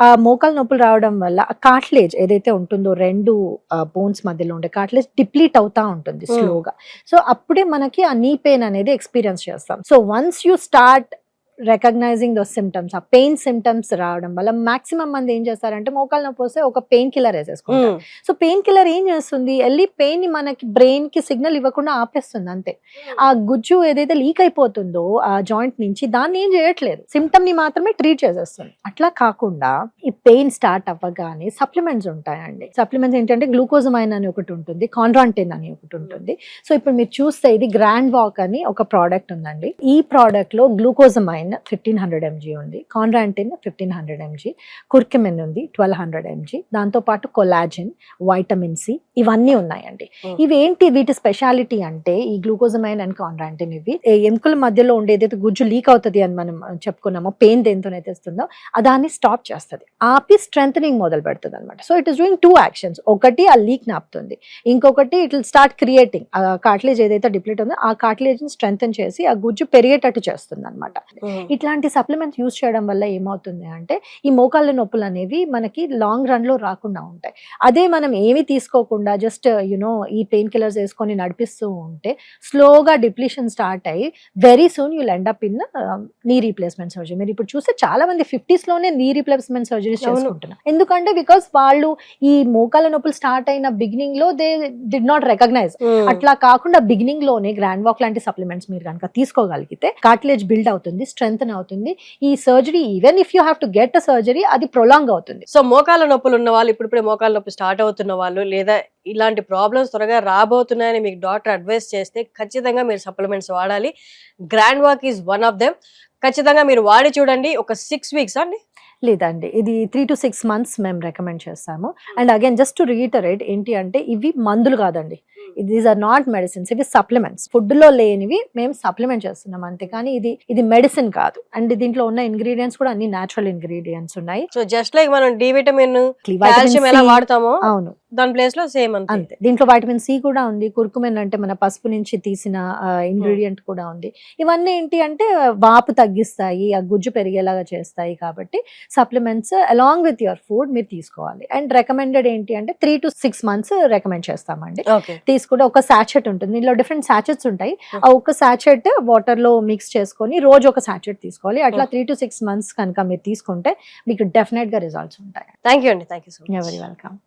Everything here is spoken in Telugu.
ఆ మోకాలు నొప్పులు రావడం వల్ల ఆ కార్టిలేజ్ ఏదైతే ఉంటుందో 2 బోన్స్ మధ్యలో ఉండే కార్టిలేజ్ డిప్లీట్ అవుతా ఉంటుంది స్లోగా. సో అప్పుడే మనకి ఆ నీ పెయిన్ అనేది ఎక్స్పీరియన్స్ చేస్తాం. So once you start recognizing those symptoms, ఆ పెయిన్ సిమ్టమ్స్ రావడం వల్ల మాక్సిమం మంది ఏం చేస్తారంటే మోకాలు నొప్పి వస్తే ఒక పెయిన్ కిల్లర్ వేసేసుకుంటారు. సో పెయిన్ కిల్లర్ ఏం చేస్తుంది, వెళ్ళి పెయిన్ ని మనకి బ్రెయిన్ కి సిగ్నల్ ఇవ్వకుండా ఆపేస్తుంది అంతే. ఆ గుజ్జు ఏదైతే లీక్ అయిపోతుందో ఆ జాయింట్ నుంచి దాన్ని ఏం చేయట్లేదు, సిమ్టమ్ ని మాత్రమే ట్రీట్ చేసేస్తుంది. అట్లా కాకుండా ఈ పెయిన్ స్టార్ట్ అవ్వగానే సప్లిమెంట్స్ ఉంటాయండి. సప్లిమెంట్స్ ఏంటంటే గ్లూకోజమైన్ అని ఒకటి ఉంటుంది, కాండ్రాంటిన్ అని ఒకటి ఉంటుంది. సో ఇప్పుడు మీరు చూస్తే ఇది గ్రాండ్ వాక్ అని ఒక ప్రోడక్ట్ ఉందండి. ఈ ప్రోడక్ట్ లో గ్లూకోజమైన్ 1500 mg ఉంది, కాండ్రాంటిన్ 1500 mg, కుర్కుమిన్ ఉంది 1200 mg, దాంతో పాటు కొలాజిన్, వైటమిన్ సి ఇవన్నీ ఉన్నాయండి. ఇవేంటి వీటి స్పెషాలిటీ అంటే ఈ గ్లూకోజమైన్ అండ్ కాండ్రాంటిన్ ఇవి ఎముకల మధ్యలో ఉండేదైతే గుజ్జు లీక్ అవుతుంది అని మనం చెప్పుకున్నామో, పెయిన్ దేంతోనైతే వస్తుందో దాన్ని స్టాప్ చేస్తుంది, ఆపి స్ట్రెంథనింగ్ మొదలు పెడుతుంది అనమాట. So it is doing 2 actions. ఒకటి ఆ లీక్ నాపుతుంది, ఇంకొకటి ఇట్ విల్ స్టార్ట్ క్రియేటింగ్ ఆ కార్టిలేజ్ ఏదైతే డిప్లీట్ ఉందో ఆ కార్టిలేజ్ ని స్ట్రెంథన్ చేసి ఆ గుజ్జు పెరిగేటట్టు చేస్తుంది అనమాట. ఇట్లాంటి సప్లిమెంట్స్ యూజ్ చేయడం వల్ల ఏమవుతుంది అంటే ఈ మోకాళ్ళ నొప్పులు అనేవి మనకి లాంగ్ రన్ లో రాకుండా ఉంటాయి. అదే మనం ఏమి తీసుకోకుండా జస్ట్ ఈ పెయిన్ కిల్లర్స్ వేసుకొని నడిపిస్తూ ఉంటే స్లోగా డిప్లీషన్ స్టార్ట్ అయ్యి very soon you'll end up in knee replacement surgery. మీరు ఇప్పుడు చూస్తే చాలా మంది 50s లోనే నీ రీప్లేస్మెంట్ సర్జరీస్ చేసుకుంటున్నారు. ఎందుకంటే బికాస్ వాళ్ళు ఈ మోకాళ్ళ నొప్పులు స్టార్ట్ అయిన బిగినింగ్ లో దే డిడ్ నాట్ రికగ్నైజ్. అట్లా కాకుండా బిగినింగ్ లోనే గ్రాండ్ వాక్ లాంటి సప్లిమెంట్స్ మీరు కనుక తీసుకోగలిగితే కార్టిలేజ్ బిల్డ్ అవుతుంది, స్ట్రెంథన్ అవుతుంది. ఈ surgery even if you have to get a surgery అది ప్రొలాంగ్ అవుతుంది. సో మోకాళ్ళ నొప్పులు ఉన్న వాళ్ళు, ఇప్పుడే మోకాళ్ళ నొప్పి స్టార్ట్ అవుతున్న వాళ్ళు, లేదా ఇలాంటి ప్రాబ్లమ్స్ త్వరగా రాబోతున్నాయని మీకు డాక్టర్ అడ్వైస్ చేస్తే ఖచ్చితంగా మీరు సప్లిమెంట్స్ వాడాలి. Grand walk is one of them. ఖచ్చితంగా మీరు వాడి చూడండి. ఒక 6 weeks అండి లేదండి, ఇది 3 to 6 months మేము రికమెండ్ చేస్తాము. And again just to reiterate ఏంటి అంటే ఇవి మందులు కాదండి, దీస్ ఆర్ నాట్ మెడిసిన్స్, ఇవి సప్లిమెంట్స్. ఫుడ్ లో లేనివి మేము సప్లిమెంట్ చేస్తున్నాం అంతే, కానీ ఇది మెడిసిన్ కాదు. అండ్ దీంట్లో ఉన్న ఇంగ్రీడియంట్స్ కూడా అన్ని నేచురల్ ఇంగ్రీడియంట్స్ ఉన్నాయి. సో జస్ట్ లైక్ మనం డి విటమిన్, కాల్షియం ఎలా వాడతామో అవును దాని ప్లేస్ లో సేమ్ అంతే. దీంట్లో వైటమిన్ సి కూడా ఉంది, కుర్కుమిన్ అంటే మన పసుపు నుంచి తీసిన ఇంగ్రీడియంట్ కూడా ఉంది. ఇవన్నీ ఏంటి అంటే వాపు తగ్గిస్తాయి, ఆ గుజ్జు పెరిగేలాగా చేస్తాయి. కాబట్టి supplements along with your food మీరు తీసుకోవాలి. అండ్ రికమెండెడ్ ఏంటి అంటే 3 to 6 months రికమెండ్ చేస్తామండి. తీసుకుంటే ఒక సాచెట్ ఉంటుంది, దీనిలో డిఫరెంట్ సాచెట్స్ ఉంటాయి. ఆ ఒక సాచెట్ వాటర్ లో మిక్స్ చేసుకొని రోజు ఒక సాచెట్ తీసుకోవాలి. అట్లా 3 to 6 months కనుక మీరు తీసుకుంటే మీకు డెఫినెట్ గా రిజల్ట్స్ ఉంటాయి. థ్యాంక్ యూ అండి. Thank you so much. Every welcome.